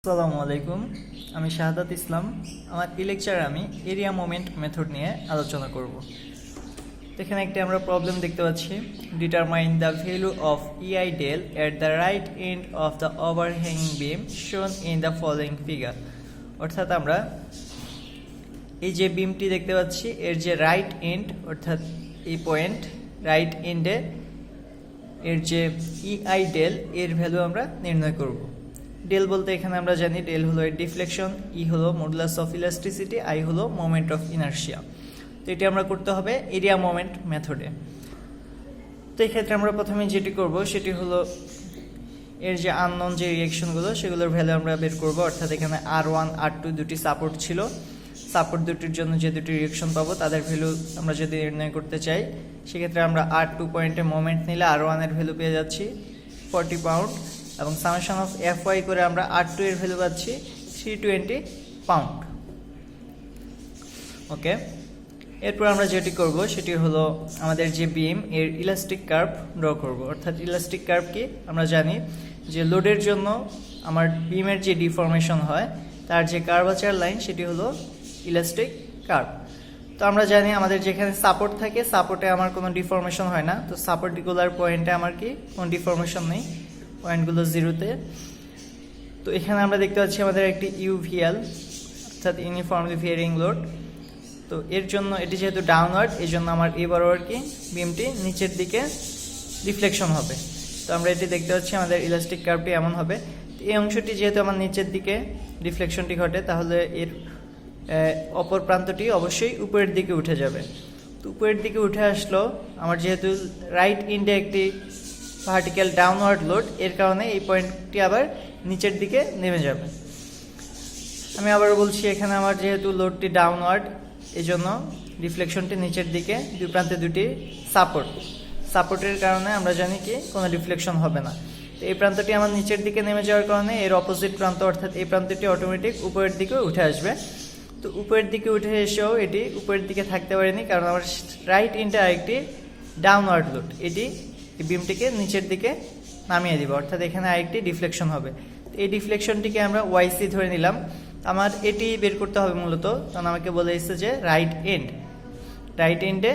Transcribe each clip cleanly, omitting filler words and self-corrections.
আসসালামু আলাইকুম, আমি শাহাদাত ইসলাম। আমার এই লেকচারে আমি এরিয়া মোমেন্ট মেথড নিয়ে আলোচনা করব। এখানে একটি আমরা প্রবলেম দেখতে পাচ্ছি, determine the value of EI del at the right end of the overhanging beam shown in the following figure. অর্থাৎ আমরা এই যে বিমটি দেখতে পাচ্ছি এর যে রাইট এন্ড অর্থাৎ এই পয়েন্ট রাইট এন্ডে এর যে ইআই ডেল এর ভ্যালু আমরা নির্ণয় করব। ডেল বলতে এখানে আমরা জানি ডেল হলো এর ডিফ্লেকশন, ই হলো মডুলাস অফ ইলাস্টিসিটি, আই হলো মোমেন্ট অফ ইনার্শিয়া। তো এটি আমরা করতে হবে এরিয়া মোমেন্ট মেথডে। তো এই ক্ষেত্রে আমরা প্রথমে যেটি করব সেটি হলো এর যে আননোন যে রিঅ্যাকশনগুলো সেগুলোর ভ্যালু আমরা বের করব। অর্থাৎ এখানে R1 R2 দুটি সাপোর্ট ছিল, সাপোর্ট দুটির জন্য যে দুটি রিঅ্যাকশন পাবো তাদের ভ্যালু আমরা যদি নির্ণয় করতে চাই সেক্ষেত্রে আমরা R2 পয়েন্টে মোমেন্ট নিলে R1 এর ভ্যালু পেয়ে যাচ্ছি 40 পাউন্ড এবং সামেশন অফ Fy করে আমরা R2 এর ভ্যালু পাচ্ছি 320 পাউন্ড। ওকে, এরপর আমরা যেটি করব সেটি হলো আমাদের যে বিম এর ইলাস্টিক কার্ভ ড্র করব। অর্থাৎ ইলাস্টিক কার্ভ কি আমরা জানি যে লোডের জন্য আমার বিমের যে ডিফর্মেশন হয় তার যে কার্ভাচার লাইন সেটি হলো ইলাস্টিক কার্ভ। তো আমরা জানি আমাদের যেখানে সাপোর্ট থাকে সাপোর্টে আমার কোনো ডিফর্মেশন হয় না, তো সাপোর্টিকুলার পয়েন্টে আমার কি কোনো ডিফর্মেশন নেই, পয়েন্টগুলো জিরোতে। তো এখানে আমরা দেখতে পাচ্ছি আমাদের একটি ইউভিএল অর্থাৎ ইউনিফর্মলি ভেরিং লোড। তো এর জন্য এটি যেহেতু ডাউনওয়ার্ড এই জন্য আমার এই বরাবর কি বিমটি নিচের দিকে রিফ্লেকশন হবে। তো আমরা এটি দেখতে পাচ্ছি আমাদের ইলাস্টিক কার্ভটি এমন হবে। এই অংশটি যেহেতু আমার নিচের দিকে রিফ্লেকশনটি ঘটে তাহলে এর অপর প্রান্তটি অবশ্যই উপরের দিকে উঠে যাবে। তো উপরের দিকে উঠে আসলো আমার যেহেতু রাইট ইন্ডে একটি ভার্টিক্যাল ডাউনওয়ার্ড লোড, এর কারণে এই পয়েন্টটি আবার নিচের দিকে নেমে যাবে। আমি আবার বলছি এখানে আমার যেহেতু লোডটি ডাউনওয়ার্ড এই জন্য রিফ্লেকশনটি নিচের দিকে, দুই প্রান্তে দুটি সাপোর্টের কারণে আমরা জানি কি কোনো রিফ্লেকশন হবে না। তো এই প্রান্তটি আমার নিচের দিকে নেমে যাওয়ার কারণে এর অপোজিট প্রান্ত অর্থাৎ এই প্রান্তটি অটোমেটিক উপরের দিকে উঠে আসবে। তো উপরের দিকে উঠে এসেও এটি উপরের দিকে থাকতে পারেনি কারণ আমার রাইট ইন্ডে আরেকটি ডাউনওয়ার্ড লোড, এটি বিমটিকে নিচের দিকে নামিয়ে দিব, অর্থাৎ এখানে আরেকটি ডিফ্লেকশন হবে। এই ডিফ্লেকশনটিকে আমরা ওয়াইসি ধরে নিলাম। আমার এটি বের করতে হবে মূলত, কারণ আমাকে বলে এসেছে যে রাইট এন্ডে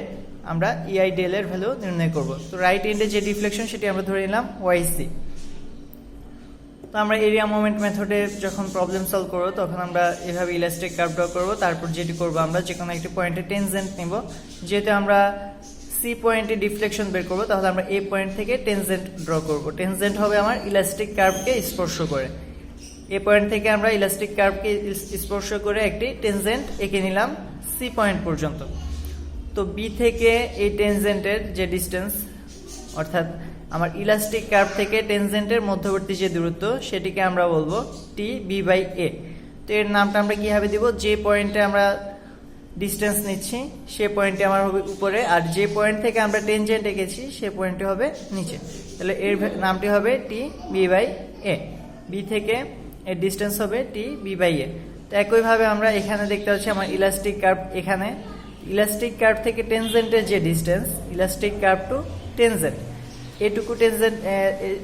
আমরা ইআই ডেল এর ভ্যালু নির্ণয় করব। তো রাইট এন্ডে যে ডিফ্লেকশন সেটি আমরা ধরে নিলাম ওয়াইসি। তো আমরা এরিয়া মোমেন্ট মেথডে যখন প্রবলেম সলভ করব তখন আমরা এভাবে ইলাস্টিক কার্ভ ড্র করব। তারপর যেটি করব আমরা যে কোনো একটি পয়েন্টে টেনজেন্ট নিব। যেহেতু আমরা সি পয়েন্টে ডিফ্লেকশন বের করব তাহলে আমরা এই পয়েন্ট থেকে টেনজেন্ট ড্র করব। টেনজেন্ট হবে আমার ইলাস্টিক কার্ভকে স্পর্শ করে। এই পয়েন্ট থেকে আমরা ইলাস্টিক কার্ভকে স্পর্শ করে একটি টেনজেন্ট এঁকে নিলাম সি পয়েন্ট পর্যন্ত। তো বি থেকে এই টেনজেন্টের যে ডিস্টেন্স অর্থাৎ আমার ইলাস্টিক কার্ভ থেকে টেনজেন্টের মধ্যবর্তী যে দূরত্ব সেটিকে আমরা বলবো টি বি বাই এ। তো এর নামটা আমরা কিভাবে দিব, যে পয়েন্টে আমরা ডিস্টেন্স নিচ্ছি সে পয়েন্টে আমার হবে উপরে, আর যে পয়েন্ট থেকে আমরা টেনজেন্ট এঁকেছি সে পয়েন্টটি হবে নিচে। তাহলে এর নামটি হবে T B by A. B থেকে এর ডিস্টেন্স হবে টি বি বাই এ। তো একইভাবে আমরা এখানে দেখতে পাচ্ছি আমার ইলাস্টিক কার্ভ, এখানে ইলাস্টিক কার্ভ থেকে টেনজেন্টের যে distance elastic curve to tangent,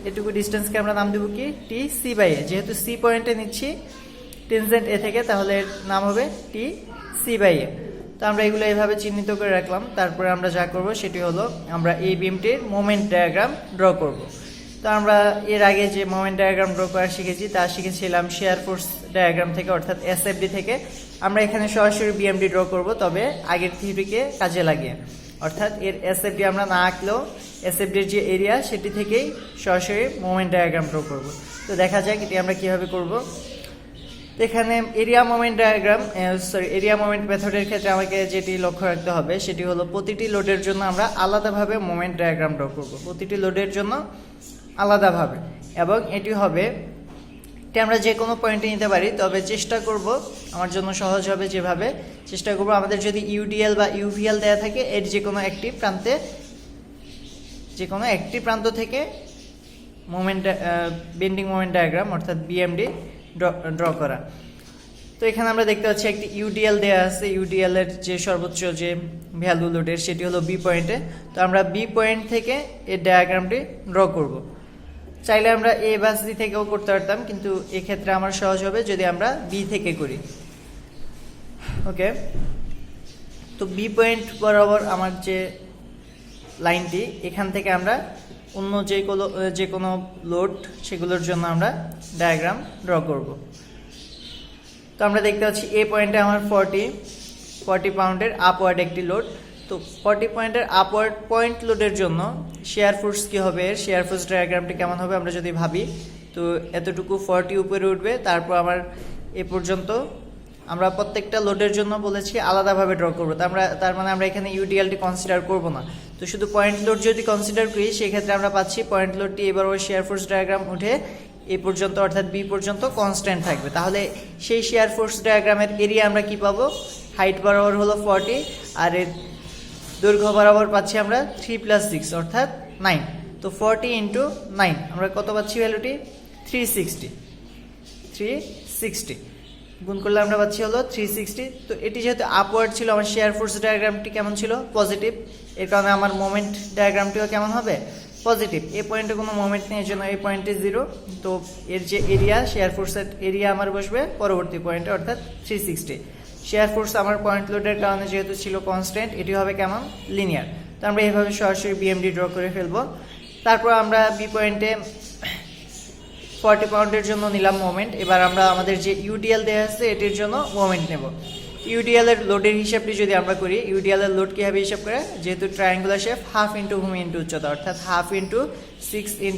এটুকু ডিস্টেন্সকে আমরা নাম দেব কি টি সি বাই এ। যেহেতু সি পয়েন্টে নিচ্ছি টেনজেন্ট এ থেকে তাহলে এর নাম হবে টি সি বাই এ। তো আমরা এগুলো এইভাবে চিহ্নিত করে রাখলাম। তারপরে আমরা যা করব সেটি হলো আমরা এই বিমটির মোমেন্ট ডায়াগ্রাম ড্র করব। তো আমরা এর আগে যে মোমেন্ট ডায়াগ্রাম ড্র করা শিখেছি তা শিখেছিলাম শেয়ার ফোর্স ডায়াগ্রাম থেকে অর্থাৎ এসএফডি থেকে। আমরা এখানে সরাসরি বিএমডি ড্র করব, তবে আগের থিওরিকে কাজে লাগিয়ে। অর্থাৎ এর এসএফডি আমরা না আঁকলেও এসএফডির যে এরিয়া সেটি থেকেই সরাসরি মোমেন্ট ডায়াগ্রাম ড্র করব। তো দেখা যাক এটি আমরা কিভাবে করব। এখানে এরিয়া মোমেন্ট মেথডের ক্ষেত্রে আমাকে যেটি লক্ষ্য রাখতে হবে সেটি হলো প্রতিটি লোডের জন্য আমরা আলাদাভাবে মোমেন্ট ডায়াগ্রাম ড্র করব, প্রতিটি লোডের জন্য আলাদাভাবে। এবং এটি হবে আমরা যে কোনো পয়েন্টে নিতে পারি, তবে চেষ্টা করব আমার জন্য সহজ হবে যেভাবে চেষ্টা করব আমাদের যদি ইউডিএল বা ইউভিএল দেওয়া থাকে এর যে কোনো একটি প্রান্ত থেকে বেন্ডিং মোমেন্ট ডায়াগ্রাম অর্থাৎ বিএমডি ড্র করা। তো এখানে আমরা দেখতে পাচ্ছি একটি ইউডিএল দেওয়া আছে, ইউডিএল এর যে সর্বোচ্চ যে ভ্যালু লোডের সেটি হলো বি পয়েন্টে। তো আমরা বি পয়েন্ট থেকে এই ডায়াগ্রামটি ড্র করব। চাইলে আমরা এ বা সি থেকেও করতে পারতাম, কিন্তু এক্ষেত্রে আমার সহজ হবে যদি আমরা বি থেকে করি। ওকে, তো বি পয়েন্ট বরাবর আমার যে লাইনটি, এখান থেকে আমরা অন্য যে কোনো লোড সেগুলোর জন্য আমরা ডায়াগ্রাম ড্র করব। তো আমরা দেখতে পাচ্ছি এ পয়েন্টে আমার 40 পাউন্ডের আপওয়ার্ড একটি লোড। তো 40 পয়েন্টের আপওয়ার্ড পয়েন্ট লোডের জন্য শেয়ার ফোর্স কী হবে, শেয়ার ফোর্স ডায়াগ্রামটি কেমন হবে আমরা যদি ভাবি, তো এতটুকু 40 উপরে উঠবে, তারপর আমার এ পর্যন্ত আমরা প্রত্যেকটা লোডের জন্য বলেছি আলাদাভাবে ড্র করবো। তার মানে আমরা এখানে ইউডিএলটি কনসিডার করব না। তো শুধু পয়েন্ট লোড যদি কনসিডার করি, সেক্ষেত্রে আমরা পাচ্ছি পয়েন্ট লোডটি এবার ওই শেয়ার ফোর্স ডায়াগ্রাম উঠে এ পর্যন্ত অর্থাৎ বি পর্যন্ত কনস্ট্যান্ট থাকবে। তাহলে সেই শেয়ার ফোর্স ডায়াগ্রামের এরিয়া আমরা কি পাবো, হাইট বরাবর হলো 40 আর এর দৈর্ঘ্য বরাবর পাচ্ছি আমরা 3 + 6 অর্থাৎ 9। তো 40 × 9 আমরা কত পাচ্ছি ভ্যালুটি, 360 গুণ করলে আমরা পাচ্ছি হলো 360। তো এটি যেহেতু আপওয়ার্ড ছিল, আমার শেয়ার ফোর্স ডায়াগ্রামটি কেমন ছিল, পজিটিভ। এর কারণে আমার মোমেন্ট ডায়াগ্রামটিও কেমন হবে, পজিটিভ। এই পয়েন্টে কোনো মোমেন্ট নেই, এর জন্য এই পয়েন্টে 0। তো এর যে এরিয়া, শেয়ার ফোর্সের এরিয়া আমার বসবে পরবর্তী পয়েন্টে অর্থাৎ 360। শেয়ার ফোর্স আমার পয়েন্ট লোডের কারণে যেহেতু ছিল কনস্ট্যান্ট, এটি হবে কেমন, লিনিয়ার। তো আমরা এইভাবে সরাসরি বিএমডি ড্র করে ফেলবো। তারপর আমরা বি পয়েন্টে 40 পাউন্ডের জন্য নিলাম মোমেন্ট। এবার আমরা আমাদের যে ইউডিএল দেওয়া আছে এটির জন্য মোমেন্ট নেব। ইউডিএল এর লোডের হিসাবটি যদি আমরা করি, ইউডিএল এর লোড কীভাবে হিসাব করে, যেহেতু ট্রায়াঙ্গুলার শেপ, হাফ ইন্টু ভূমি ইন্টু উচ্চতা অর্থাৎ হাফ ইন্টু 6 ×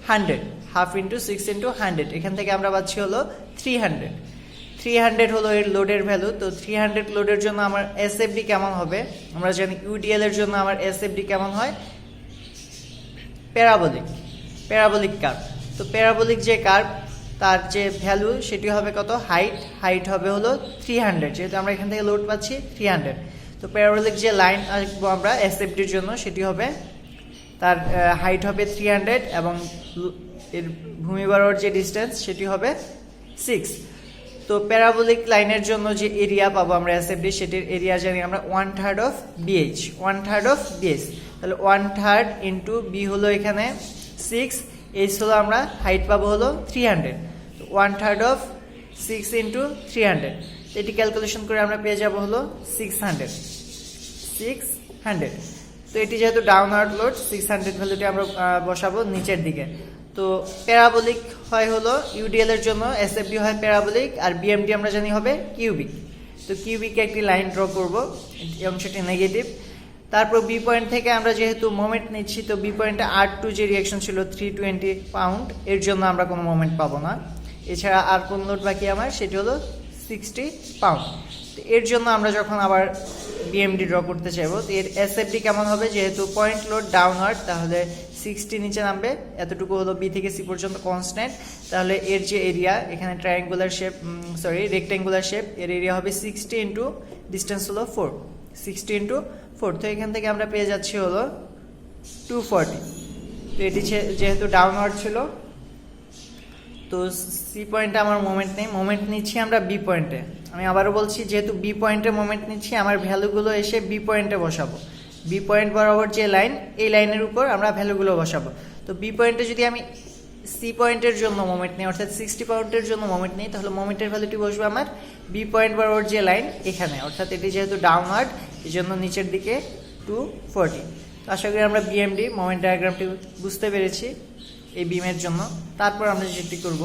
100, হাফ ইন্টু 6 × 100। এখান থেকে আমরা পাচ্ছি হলো 300 হলো এর লোডের ভ্যালু। তো 300 লোডের জন্য আমার এসএফডি কেমন হবে, আমরা জানি ইউডিএল এর জন্য আমার এসএফডি কেমন হয়, প্যারাবোলিক কার্ভ। তো প্যারাবোলিক যে কার্ভ, তার যে ভ্যালু সেটি হবে কত, হাইট হবে হলো 300, যেহেতু আমরা এখান থেকে লোড পাচ্ছি 300। তো প্যারাবোলিক যে লাইন আসবো আমরা এসএফডির জন্য, সেটি হবে তার হাইট হবে 300 এবং এর ভূমি বরাবর যে ডিস্টেন্স সেটি হবে 6। তো প্যারাবোলিক লাইনের জন্য যে এরিয়া পাবো আমরা এসএফডি, সেটির এরিয়া জানি আমরা 1/3 অফ বিএইচ, 1/3 অফ বিএইচ। তাহলে 1/3 ইন্টু বি হলো এখানে 6, এইচ হলো আমরা হাইট পাবো হলো 300। তো 1/3 অফ 6 × 300, এটি ক্যালকুলেশন করে আমরা পেয়ে যাব হলো 600। তো এটি যেহেতু ডাউনওয়ার্ড লোড, 600 ভ্যালুটি আমরা বসাবো নিচের দিকে। তো প্যারাবোলিক হয় হলো ইউডিএল এর জন্য এসএফডি হয় প্যারাবোলিক, আর বিএমডি আমরা জানি হবে কিউবিক। তো কিউবিকে একটি লাইন ড্র করব, এই অংশটি নেগেটিভ। তারপর বি পয়েন্ট থেকে আমরা যেহেতু মোমেন্ট নিচ্ছি, তো বি পয়েন্টে R2 যে রিয়াকশন ছিল 320 পাউন্ড, এর জন্য আমরা কোনো মোমেন্ট পাবো না। এছাড়া আর কোন লোড বাকি আমার, সেটি হলো 60 পাউন্ড। তো এর জন্য আমরা যখন আবার বিএমডি ড্র করতে চাইবো, তো এর এসএফডি কেমন হবে, যেহেতু পয়েন্ট লোড ডাউনওয়ার্ড, তাহলে 60 নিচে নামবে, এতটুকু হলো বি থেকে সি পর্যন্ত কনস্ট্যান্ট। তাহলে এর যে এরিয়া, এখানে রেক্ট্যাঙ্গুলার শেপ, এর এরিয়া হবে 60 ইন্টু ডিস্টেন্স হলো 4, 60 × 4। তো এখান থেকে আমরা পেয়ে যাচ্ছি হলো 240। তো এটি যেহেতু ডাউনওয়ার্ড ছিল, তো সি পয়েন্টে আমার মোমেন্ট নেই, মোমেন্ট নিচ্ছি আমরা বি পয়েন্টে। আমি আবারও বলছি, যেহেতু বি পয়েন্টে মোমেন্ট নিচ্ছি, আমার ভ্যালুগুলো এসে বি পয়েন্টে বসাবো। বি পয়েন্ট বরাবর যে লাইন, এই লাইনের উপর আমরা ভ্যালুগুলো বসাবো। তো বি পয়েন্টে যদি আমি সি পয়েন্টের জন্য মোমেন্ট নিই, অর্থাৎ 60 পাউন্ডের জন্য মোমেন্ট নিই, তাহলে মোমেন্টের ভ্যালুটি বসবে আমার বি পয়েন্ট বরাবর যে লাইন এখানে, অর্থাৎ এটি যেহেতু ডাউনওয়ার্ড, এই জন্য নিচের দিকে 240। তো আশা করি আমরা বিএমডি মোমেন্ট ডায়াগ্রামটি বুঝতে পেরেছি এই বিমের জন্য। তারপর আমরা যেটি করব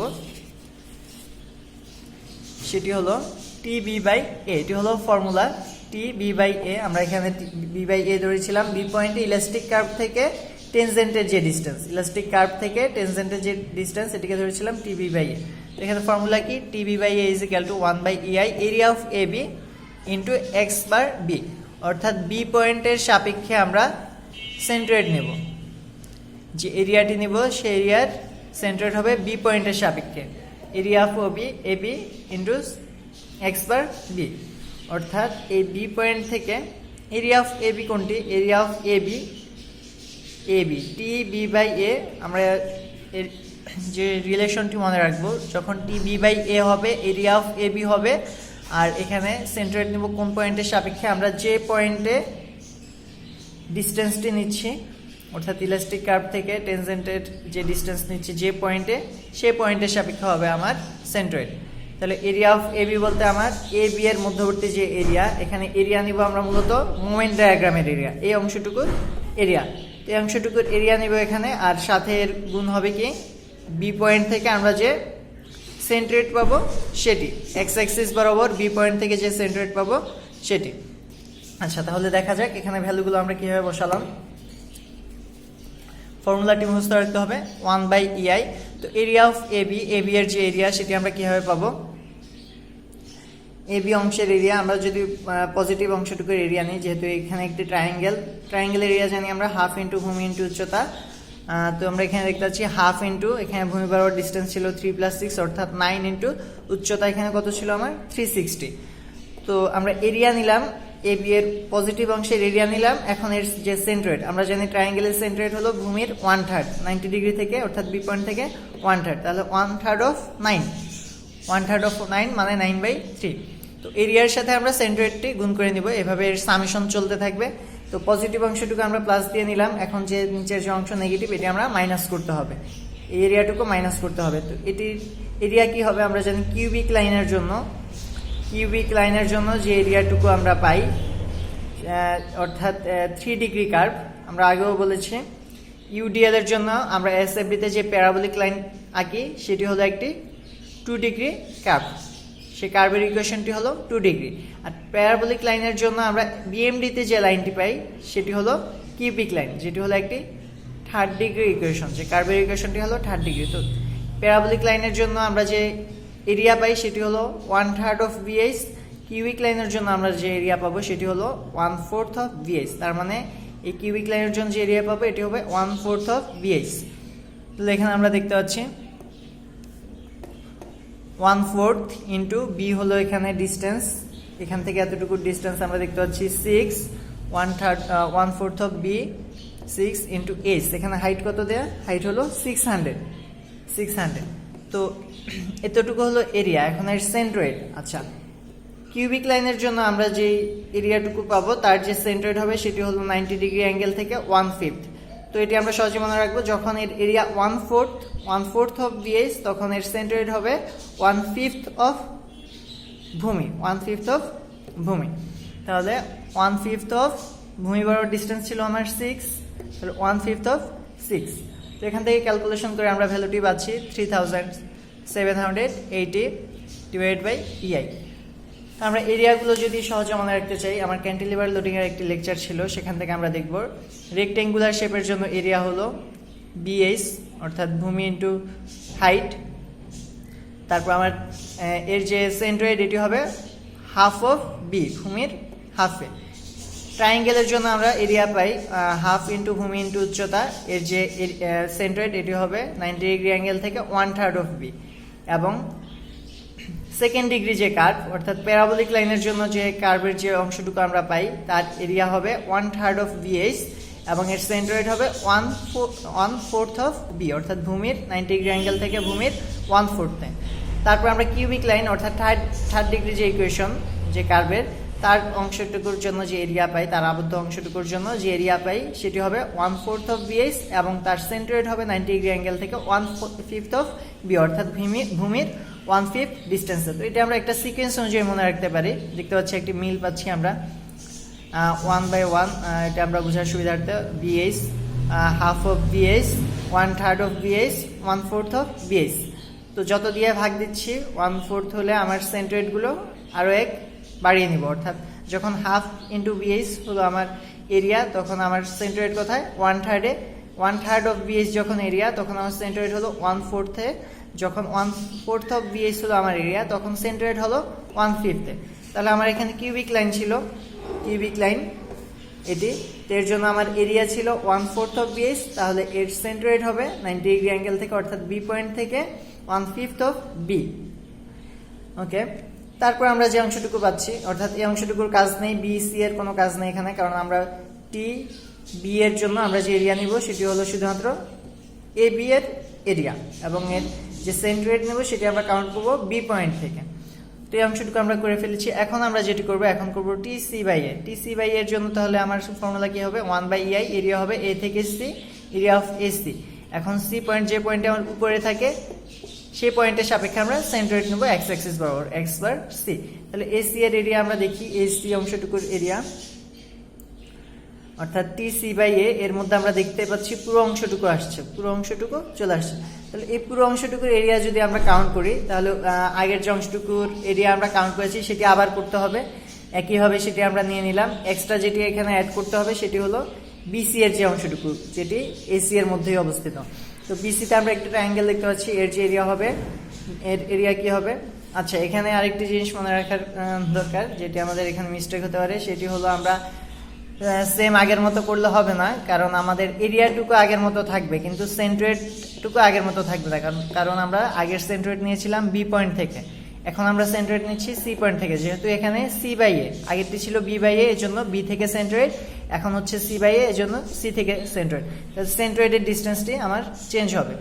সেটি হলো TB/A। এটি হলো ফর্মুলা TB/A। আমরা এখানে B/A ধরেছিলাম বি পয়েন্টে ইলাস্টিক কার্ভ থেকে টেনজেন্টের যে ডিস্টেন্স, এটিকে ধরেছিলাম TB/A। তো এখানে ফর্মুলা কি, TB/A = 1/EI area of AB into x/B, অর্থাৎ বি পয়েন্টের সাপেক্ষে আমরা সেন্ট্রয়েড নেব। যে এরিয়াটি নেব সেই এরিয়ার সেন্ট্রয়েড হবে বি পয়েন্টের সাপেক্ষে, area of AB into x/B। অর্থাৎ এই বি পয়েন্ট থেকে এরিয়া অফ AB কোনটি, এরিয়া অফ AB TB/A। আমরা এর যে রিলেশনটি মনে রাখবো, যখন TB/A হবে, এরিয়া অফ AB হবে, আর এখানে সেন্ট্রয়েড নেব কোন পয়েন্টের সাপেক্ষে, আমরা যে পয়েন্টে ডিস্টেন্সটি নিচ্ছি অর্থাৎ ইলাস্টিক কার্ভ থেকে টেনজেন্টের যে ডিস্টেন্স নিচ্ছে যে পয়েন্টে, সেই পয়েন্টের সাপেক্ষে হবে আমার সেন্ট্রয়েড। তাহলে এরিয়া অফ এবি বলতে আমার এ বি এর মধ্যবর্তী যে এরিয়া, এখানে এরিয়া নিব আমরা মূলত মোমেন্ট ডায়াগ্রামের এরিয়া, এই অংশটুকুর এরিয়া। তো এই অংশটুকুর এরিয়া নিব এখানে, আর সাথে এর গুণ হবে কি বি পয়েন্ট থেকে আমরা যে সেন্ট্রয়েড পাবো সেটি, এক্স অ্যাক্সিস বরাবর বি পয়েন্ট থেকে যে সেন্ট্রয়েড পাবো সেটি। আচ্ছা, তাহলে দেখা যাক এখানে ভ্যালুগুলো আমরা কিভাবে বসালাম। ফর্মুলাটি মুখস্থ রাখতে হবে 1/EI। তো এরিয়া অফ এবি, এবি এর যে এরিয়া সেটি আমরা কিভাবে পাবো, এবি অংশের এরিয়া আমরা যদি পজিটিভ অংশটুকুর এরিয়া নিই, যেহেতু এখানে একটি ট্রায়াঙ্গেল এরিয়া জানি আমরা হাফ ইন্টু ভূমি ইন্টু উচ্চতা। তো আমরা এখানে দেখতে পাচ্ছি হাফ ইন্টু, এখানে ভূমি বরাবর ডিস্টেন্স ছিল 3 + 6 অর্থাৎ 9 ইন্টু উচ্চতা এখানে কত ছিল আমার 360। তো আমরা এরিয়া নিলাম, এবি এর পজিটিভ অংশের এরিয়া নিলাম। এখন এর যে সেন্ট্রয়েড, আমরা জানি ট্রায়াঙ্গেলের সেন্ট্রয়েড হলো ভূমির 1/3, 90 ডিগ্রি থেকে অর্থাৎ বি পয়েন্ট থেকে 1/3, তাহলে 1/3 অফ 9, 1/3 অফ 9 মানে 9/3। তো এরিয়ার সাথে আমরা সেন্ট্রয়েডটি গুণ করে নিব, এভাবে এর সামেশন চলতে থাকবে। তো পজিটিভ অংশটুকু আমরা প্লাস দিয়ে নিলাম, এখন যে নিচের যে অংশ নেগেটিভ এটি আমরা মাইনাস করতে হবে, এই এরিয়াটুকু মাইনাস করতে হবে। তো এটির এরিয়া কি হবে আমরা জানি কিউবিক লাইনের জন্য যে এরিয়াটুকু আমরা পাই, অর্থাৎ 3 ডিগ্রি কার্ভ, আমরা আগেও বলেছি ইউডিএল এর জন্য আমরা এসএফডিতে যে প্যারাবোলিক লাইন আঁকি সেটি হলো একটি 2 ডিগ্রি কার্ভ, সেই কার্ভের ইকুয়েশনটি হলো 2 ডিগ্রি। আর প্যারাবোলিক লাইনের জন্য আমরা বিএমডিতে যে লাইনটি পাই সেটি হলো কিউবিক লাইন, যেটি হলো একটি 3rd ডিগ্রি ইকুয়েশন, যে কার্ভের ইকুয়েশনটি হলো 3rd ডিগ্রি। তো প্যারাবোলিক লাইনের জন্য আমরা যে এরিয়া পাই সেটি হলো 1/3 অফ ভিএইচ, কিউবিক লাইনের জন্য আমরা যে এরিয়া পাবো সেটি হলো 1/4 অফ ভিএইচ। তার মানে এই কিউবিক লাইনের জন্য যে এরিয়া পাবো এটি হবে 1/4 অফ ভিএইচ। তাহলে এখানে আমরা দেখতে পাচ্ছি 1/4 ইন্টু বি হলো এখানে ডিস্টেন্স, এখান থেকে এতটুকু ডিস্টেন্স আমরা দেখতে পাচ্ছি 6, 1/4 অফ বি 6 ইন্টু এইচ, এখানে হাইট কত দেয়া, হাইট হলো 600। তো এতটুকু হলো এরিয়া। এখন এর সেন্ট্রয়েড, আচ্ছা কিউবিক লাইনের জন্য আমরা যে এরিয়াটুকু পাবো তার যে সেন্ট্রয়েড হবে সেটি হলো 90 ডিগ্রি অ্যাঙ্গেল থেকে 1/5। তো এটি আমরা সহজে মনে রাখবো, যখন এর এরিয়া 1/4 অফ ভিএইচ তখন এর সেন্ট্রয়েড হবে 1/5 অফ ভূমি, 1/5 অফ ভূমি। তাহলে 1/5 অফ ভূমি বরাবর ডিস্টেন্স ছিল আমার 6, তাহলে 1/5 অফ 6। তো এখান থেকে ক্যালকুলেশন করে আমরা ভ্যালুটি পাচ্ছি 3780 ডিভাইডেড বাই EI। আমরা এরিয়াগুলো যদি সহজে মনে রাখতে চাই, আমার ক্যান্টিলিভার লোডিংয়ের একটি লেকচার ছিল, সেখান থেকে আমরা দেখব রেক্টেঙ্গুলার শেপের জন্য এরিয়া হলো বিএইচ অর্থাৎ ভূমি ইন্টু হাইট। তারপর আমার এর যে সেন্ট্রয়েড এটি হবে হাফ অফ বি, ভূমির হাফে। ট্রায়াঙ্গেলের জন্য আমরা এরিয়া পাই হাফ ইন্টু ভূমি ইন্টু উচ্চতা, এর যে সেন্ট্রয়েড এটি হবে 90 ডিগ্রি অ্যাঙ্গেল থেকে 1/3 অফ বি। এবং সেকেন্ড ডিগ্রি যে কার্ভ অর্থাৎ প্যারাবোলিক লাইনের জন্য যে কার্ভের যে অংশটুকু আমরা পাই তার এরিয়া হবে 1/3 অফ ভিএইচ এবং এর সেন্ট্রয়েড হবে 1/4 অফ বি অর্থাৎ ভূমির 90 ডিগ্রি অ্যাঙ্গেল থেকে ভূমির 1/4। তারপর আমরা কিউবিক লাইন অর্থাৎ থার্ড ডিগ্রি যে ইকুয়েশন যে কার্ভের তার অংশটুকুর জন্য যে এরিয়া পাই, তার আবদ্ধ অংশটুকুর জন্য যে এরিয়া পাই সেটি হবে 1/4 অফ ভিএইচ এবং তার সেন্ট্রয়েড হবে 90 ডিগ্রি অ্যাঙ্গেল থেকে 1/5 অফ বি অর্থাৎ ভূমির 1/5 ডিস্টেন্সে। তো এটা আমরা একটা সিকোয়েন্স অনুযায়ী মনে রাখতে পারি। দেখতে পাচ্ছি একটি মিল পাচ্ছি আমরা 1/1, এটা আমরা বোঝার সুবিধার্থে VH half of VH, 1/3 of VH, 1/4 of VH. তো যত দিয়ে ভাগ দিচ্ছি 1/4 হলে আমার সেন্ট্রয়েডগুলো আরও এক বাড়িয়ে নিব, অর্থাৎ যখন হাফ ইন্টু ভিএইচ হলো আমার এরিয়া তখন আমার সেন্ট্রয়েড কোথায় 1/3 অফ ভিএইচ যখন এরিয়া তখন আমার সেন্ট্রয়েড হলো 1/4, যখন 1/4 অফ ভিএইচ হলো আমার এরিয়া তখন সেন্ট্রয়েড হলো 1/5। তাহলে আমার এখানে কিউবিক লাইন ছিল, কিউবিক লাইন এটি, এর জন্য আমার এরিয়া ছিল 1/4 অফ ভিএইচ, তাহলে এর সেন্ট্রয়েড হবে 90 ডিগ্রি অ্যাঙ্গেল থেকে অর্থাৎ বি পয়েন্ট থেকে 1/5 অফ বি। ওকে, তারপর আমরা যে অংশটুকু পাচ্ছি অর্থাৎ এই অংশটুকুর কাজ নেই, বি সি এর কোনো কাজ নেই এখানে, কারণ আমরা টি বি এর জন্য আমরা যে এরিয়া নিব সেটি হলো শুধুমাত্র এ বি এর এরিয়া এবং এর যে সেন্ট্রয়েড নেব সেটি আমরা কাউন্ট করবো বি পয়েন্ট থেকে। তো এই অংশটুকু আমরা করে ফেলেছি। এখন আমরা যেটি করব, এখন করব TC by A. TC by এর জন্য তাহলে আমার ফর্মুলা কি হবে, 1/ei, এরিয়া হবে এ থেকে সি, এরিয়া অফ এসি। এখন সি পয়েন্ট, যে পয়েন্টে আমার উপরে থাকে সেই পয়েন্টের সাপেক্ষে আমরা সেন্ট্রয়েড নেব এক্স অ্যাক্সিস বরাবর, এক্স বার সি। তাহলে এসি এর এরিয়া আমরা দেখি, এসি অংশটুকুর এরিয়া অর্থাৎ টিসি বাই এ, এর মধ্যে আমরা দেখতে পাচ্ছি পুরো অংশটুকু আসছে, পুরো অংশটুকু চলে আসছে। তাহলে এই পুরো অংশটুকুর এরিয়া যদি আমরা কাউন্ট করি, তাহলে আগের যে অংশটুকুর এরিয়া আমরা কাউন্ট করেছি সেটি আবার করতে হবে, একইভাবে সেটি আমরা নিয়ে নিলাম। এক্সট্রা যেটি এখানে অ্যাড করতে হবে সেটি হলো বিসি এর যে অংশটুকু, যেটি এসি এর মধ্যেই অবস্থিত। তো বিসিতে আমরা একটা ট্রায়াঙ্গেল দেখতে পাচ্ছি, এর যে এরিয়া হবে, এর এরিয়া কি হবে। আচ্ছা, এখানে আরেকটি জিনিস মনে রাখার দরকার, যেটি আমাদের এখানে মিস্টেক হতে পারে, সেটি হলো আমরা সেম আগের মতো করলে হবে না, কারণ আমাদের এরিয়াটুকু আগের মতো থাকবে কিন্তু সেন্ট্রয়েডটুকু আগের মতো থাকবে না, কারণ আমরা আগের সেন্ট্রয়েড নিয়েছিলাম বি পয়েন্ট থেকে, এখন আমরা সেন্ট্রয়েড নিচ্ছি সি পয়েন্ট থেকে। যেহেতু এখানে সি বাই এ, আগেরটি ছিল বি বাই এ, এর জন্য বি থেকে সেন্ট্রয়েড, এখন হচ্ছে সি বাই এ, এর জন্য সি থেকে সেন্ট্রয়েড। তাহলে সেন্ট্রয়েডের ডিস্টেন্সটি আমার চেঞ্জ হবে।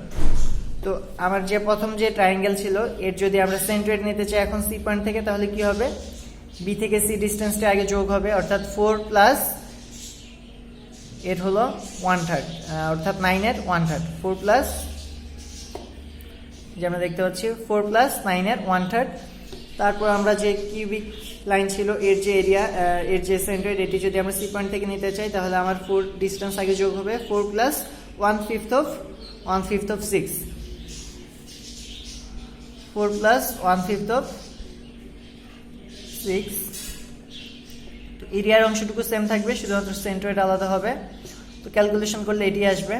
তো আমার যে প্রথম যে ট্রায়াঙ্গেল ছিল, এর যদি আমরা সেন্ট্রয়েড নিতে চাই এখন সি পয়েন্ট থেকে, তাহলে কি হবে, বি থেকে সি ডিস্টেন্সটা আগে যোগ হবে, অর্থাৎ 4 প্লাস এর হলো 1/3, অর্থাৎ 9 এর 1/3, 4 প্লাস, যে আমরা দেখতে পাচ্ছি 4 প্লাস 9 এর 1/3। তারপর আমরা যে কিউবিক লাইন ছিল, এর যে এরিয়া, এর যে সেন্ট্রয়েড, এটি যদি আমরা সি পয়েন্ট থেকে নিতে চাই, তাহলে আমার 4 ডিস্টেন্স আগে যোগ হবে, 4 প্লাস 1/5 of 6, 4 প্লাস 1/5 of 6। এরিয়ার অংশটুকু সেম থাকবে, শুধুমাত্র সেন্ট্রয়েড আলাদা হবে। তো ক্যালকুলেশন করলে এটি আসবে।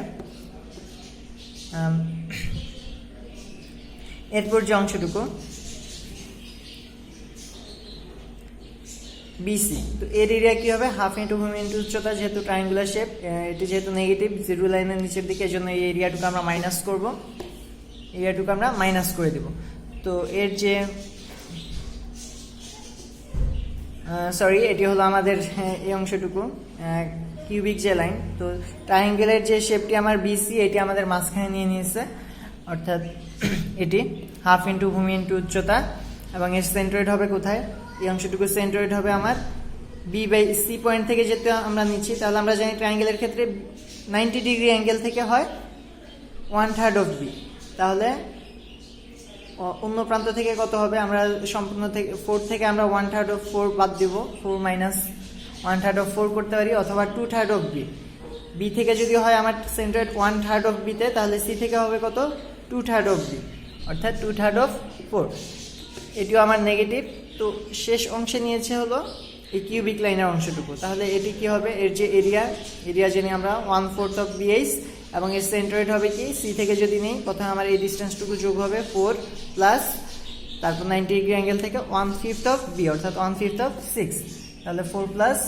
এরপর যে অংশটুকু বিসি, তো এর এরিয়া কি হবে, হাফ ইন্টু ভূমি ইন্টু উচ্চতা, যেহেতু ট্রায়াঙ্গুলার শেপ, এটি যেহেতু নেগেটিভ, জিরো লাইনের নিচের দিকে, জন্য এই এরিয়াটুকু আমরা মাইনাস করব, এরিয়াটুকু আমরা মাইনাস করে দেব। তো এর যে সরি, এটি হলো আমাদের এই অংশটুকু কিউবিক যে লাইন। তো ট্রায়াঙ্গেলের যে শেপটি আমার বিসি, এটি আমাদের মাঝখানে নিয়ে নিয়েছে, অর্থাৎ এটি হাফ ইন্টু ভূমি ইন্টু উচ্চতা, এবং এর সেন্ট্রয়েড হবে কোথায়, এই অংশটুকু সেন্ট্রয়েড হবে আমার বি বাই সি পয়েন্ট থেকে, যেহেতু আমরা নিচ্ছি, তাহলে আমরা জানি ট্রায়াঙ্গেলের ক্ষেত্রে 90 ডিগ্রি অ্যাঙ্গেল থেকে হয় 1/3 of বি। তাহলে অন্য প্রান্ত থেকে কত হবে, আমরা সম্পূর্ণ থেকে 4 থেকে আমরা 1/3 of 4 বাদ দিব, 4 মাইনাস 1/3 of 4 করতে পারি, অথবা 2/3 of বি। বি থেকে যদি হয় আমার সেন্ট্রয়েড 1/3 of বিতে, তাহলে সি থেকে হবে কত, 2/3 of বি, অর্থাৎ 2/3 of 4। এটিও আমার নেগেটিভ। তো শেষ অংশে নিয়েছে হলো এই কিউবিক লাইনের অংশটুকু, তাহলে এটি কি হবে, এর যে এরিয়া জেনে আমরা 1/4 of বিএইচ, এবং এর সেন্ট্রয়েড হবে কি, সি থেকে যদি নেই, প্রথমে আমার এই ডিস্টেন্সটুকু যোগ হবে 4 প্লাস, তারপর 90 ডিগ্রি অ্যাঙ্গেল থেকে 1/5 of বি, অর্থাৎ 1/5 of 6। তাহলে 4 প্লাস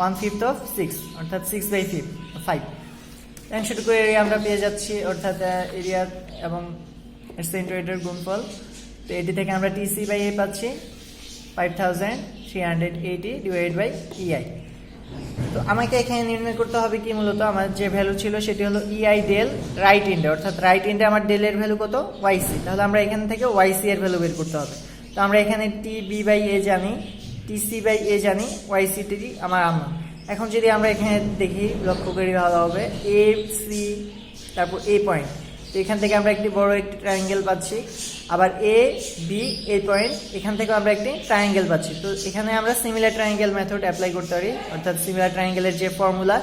1/5 of 6, অর্থাৎ 6/5 অংশটুকু এরিয়া আমরা পেয়ে যাচ্ছি, অর্থাৎ এরিয়া এবং এর সেন্ট্রয়েডের গুণফল। তো এটি থেকে আমরা টিসি বাই এ পাচ্ছি 5380 ডিভাইড বাই ইআই। তো আমাকে এখানে নির্ণয় করতে হবে কি, মূলত আমার যে ভ্যালু ছিল সেটি হলো ইআই ডেল রাইট ইন্ডে, অর্থাৎ রাইট ইন্ডে আমার ডেলের ভ্যালু কত, ওয়াইসি। তাহলে আমরা এখান থেকে ওয়াইসি এর ভ্যালু বের করতে হবে। তো আমরা এখানে টি বি বাই এ জানি, টিসি বাই এ জানি, ওয়াইসি টি আমার আননোন। এখন যদি আমরা এখানে দেখি, লক্ষ্য করি ভালো হবে, এ সি তারপর এ পয়েন্ট, তো এখান থেকে আমরা একটি বড় একটি ট্রায়াঙ্গেল পাচ্ছি, আবার এ বি এই পয়েন্ট, এখান থেকে আমরা একটি ট্রায়াঙ্গেল পাচ্ছি। তো এখানে আমরা সিমিলার ট্রায়াঙ্গেল মেথড অ্যাপ্লাই করতে পারি, অর্থাৎ সিমিলার ট্রায়াঙ্গেলের যে ফর্মুলা,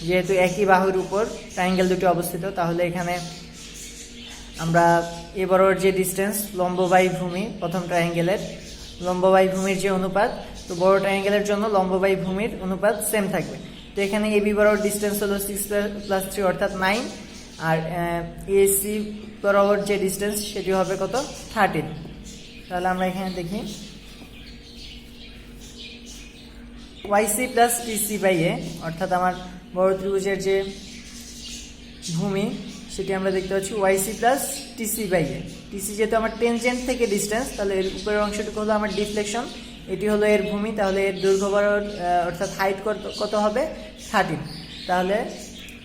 যেহেতু একই বাহুর উপর ট্রায়াঙ্গেল দুটি অবস্থিত, তাহলে এখানে আমরা এ বরাবর যে ডিস্টেন্স, লম্ব বাই ভূমি, প্রথম ট্রায়াঙ্গেলের লম্ব বাই ভূমির যে অনুপাত, তো বড় ট্রায়াঙ্গেলের জন্য লম্ব বাই ভূমির অনুপাত সেম থাকবে। তো এখানে এবি বরাবর ডিস্টেন্স হলো 6 + 3 অর্থাৎ 9, আর এসি বরাবর যে ডিস্টেন্স সেটি হবে কত, 13। তাহলে আমরা এখানে দেখি ওয়াইসি প্লাস টিসি বাই এ, অর্থাৎ আমার বড় ত্রিভুজের যে ভূমি সেটি আমরা দেখতে পাচ্ছি YC plus TC by A. TC যেহেতু আমার টেনজেন্ট থেকে ডিস্টেন্স, তাহলে এর উপরের অংশটুকু হলো আমার ডিফ্লেকশন, এটি হলো এর ভূমি, তাহলে এর দৈর্ঘ্য বরাবর অর্থাৎ হাইট কত হবে, 13। তাহলে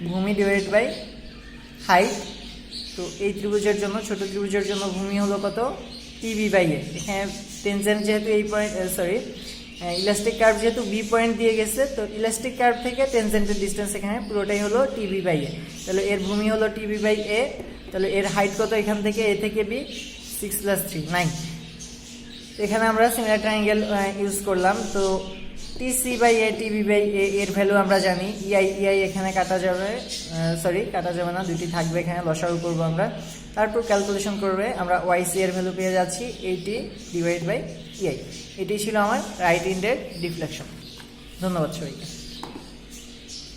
ভূমি ডিভাইড বাই হাইট, তো এই ত্রিভুজের জন্য, ছোট ত্রিভুজের জন্য ভূমি হলো কত, টিবি বাই এ। এখানে টেনজেন্ট যেহেতু এই পয়েন্ট ইলাস্টিক কার্ভ যেহেতু বি পয়েন্ট দিয়ে গেছে, তো ইলাস্টিক কার্ভ থেকে টেনজেন্টের ডিস্টেন্স এখানে পুরোটাই হলো টিবি বাই এ। তাহলে এর ভূমি হলো টিবি বাই এ। তাহলে এর হাইট কত এখান থেকে এ থেকে বি? 6 + 3 9। এখানে আমরা সিমিলার ট্রায়াঙ্গেল ইউজ করলাম। তো TC by A TB by A এর ভ্যালু আমরা জানি। ইআই এখানে কাটা যাবে, কাটা যাবে না, দুটি থাকবে এখানে, লসাগু করবো আমরা। তারপর ক্যালকুলেশন করবে আমরা ওয়াইসি এর ভ্যালু পেয়ে যাচ্ছি 80 / ইআই। এটি ছিল আমার রাইট ইন্ডের ডিফ্লেকশন। ধন্যবাদ সবাইকে।